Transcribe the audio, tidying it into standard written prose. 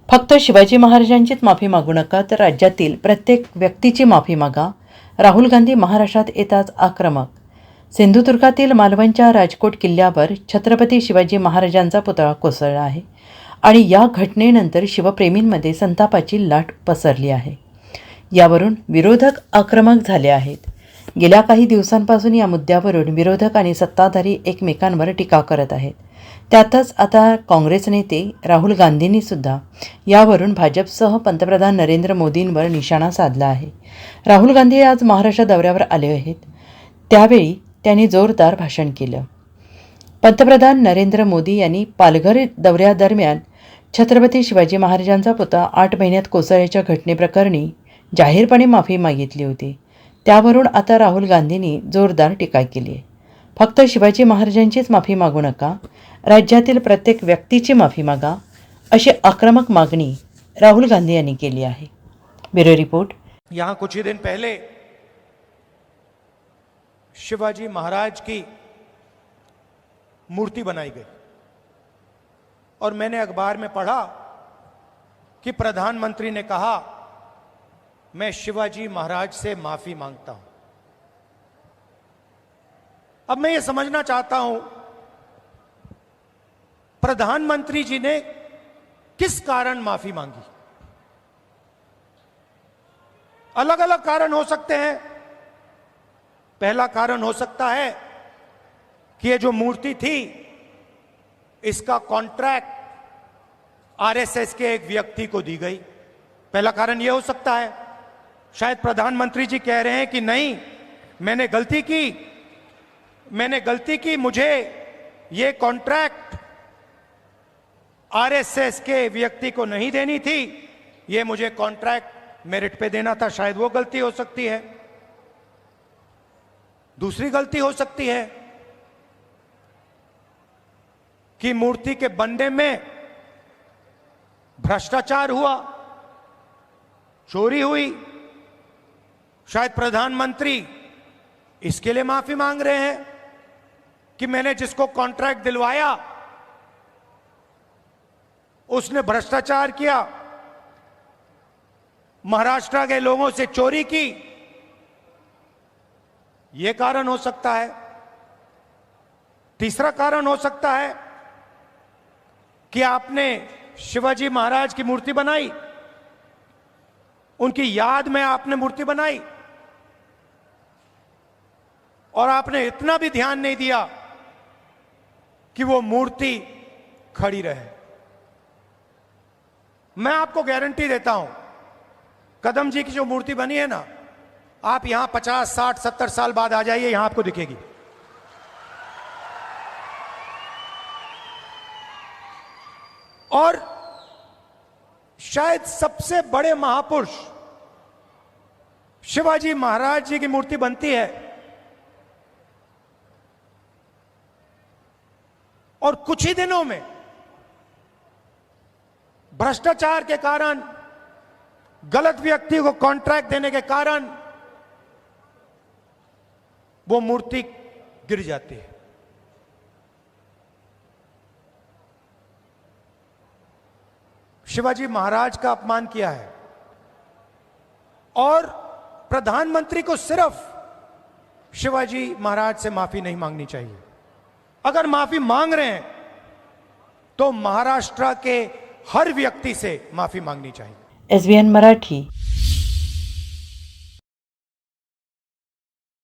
फक्त शिवाजी महाराजांचीच माफी मागू नका, तर राज्यातील प्रत्येक व्यक्तीची माफी मागा. राहुल गांधी महाराष्ट्रात येताच आक्रमक. सिंधुदुर्गातील मालवणच्या राजकोट किल्ल्यावर छत्रपती शिवाजी महाराजांचा पुतळा कोसळला आहे आणि या घटनेनंतर शिवप्रेमींमध्ये संतापाची लाट पसरली आहे. यावरून विरोधक आक्रमक झाले आहेत. गेल्या काही दिवसांपासून या मुद्द्यावरून विरोधक आणि सत्ताधारी एकमेकांवर टीका करत आहेत. त्यातच आता काँग्रेस नेते राहुल गांधींनी सुद्धा यावरून भाजपसह पंतप्रधान नरेंद्र मोदींवर निशाणा साधला आहे. राहुल गांधी आज महाराष्ट्र दौऱ्यावर आले आहेत. त्यावेळी त्यांनी जोरदार भाषण केलं. पंतप्रधान नरेंद्र मोदी यांनी पालघर दौऱ्यादरम्यान छत्रपती शिवाजी महाराजांचा पुतळा 8 महिन्यात कोसळल्याच्या घटनेप्रकरणी जाहीरपणे माफी मागितली होती. त्यावरून आता राहुल गांधींनी जोरदार टीका केली आहे. फक्त शिवाजी महाराजांचीच माफी मागू नका, राज्यातील प्रत्येक व्यक्तीची माफी मागा, अशी आक्रमक मागणी राहुल गांधी यांनी केली आहे. Bureau report. यहाँ कुछ ही दिन पहले शिवाजी महाराज की मूर्ति बनाई गई और मैंने अखबार में पढ़ा कि प्रधानमंत्री ने कहा मैं शिवाजी महाराज से माफी मांगता हूं. अब मैं ये समझना चाहता हूं प्रधानमंत्री जी ने किस कारण माफी मांगी. अलग अलग कारण हो सकते हैं. पहला कारण हो सकता है कि ये जो मूर्ति थी इसका कॉन्ट्रैक्ट आरएसएस के एक व्यक्ति को दी गई. पहला कारण यह हो सकता है. शायद प्रधानमंत्री जी कह रहे हैं कि नहीं, मैंने गलती की, मुझे ये कॉन्ट्रैक्ट आरएसएस के व्यक्ति को नहीं देनी थी, ये मुझे कॉन्ट्रैक्ट मेरिट पे देना था. शायद वो गलती हो सकती है. दूसरी गलती हो सकती है कि मूर्ति के बनने में भ्रष्टाचार हुआ, चोरी हुई. शायद प्रधानमंत्री इसके लिए माफी मांग रहे हैं कि मैंने जिसको कॉन्ट्रैक्ट दिलवाया उसने भ्रष्टाचार किया, महाराष्ट्र के लोगों से चोरी की. यह कारण हो सकता है. तीसरा कारण हो सकता है कि आपने शिवाजी महाराज की मूर्ति बनाई, उनकी याद में आपने मूर्ति बनाई और आपने इतना भी ध्यान नहीं दिया कि वो मूर्ति खड़ी रहे. मैं आपको गारंटी देता हूं, कदम जी की जो मूर्ति बनी है ना, आप यहां 50, 60, 70 साल बाद आ जाइए, यहां आपको दिखेगी. और शायद सबसे बड़े महापुरुष शिवाजी महाराज जी की मूर्ति बनती है और कुछ ही दिनों में भ्रष्टाचार के कारण, गलत व्यक्ति को कॉन्ट्रैक्ट देने के कारण वो मूर्ति गिर जाती है. शिवाजी महाराज का अपमान किया है और प्रधानमंत्री को सिर्फ शिवाजी महाराज से माफी नहीं मांगनी चाहिए. अगर माफी मांग रहे हैं तो महाराष्ट्र के हर व्यक्ति से माफी मांगनी चाहिए. SBN मराठी.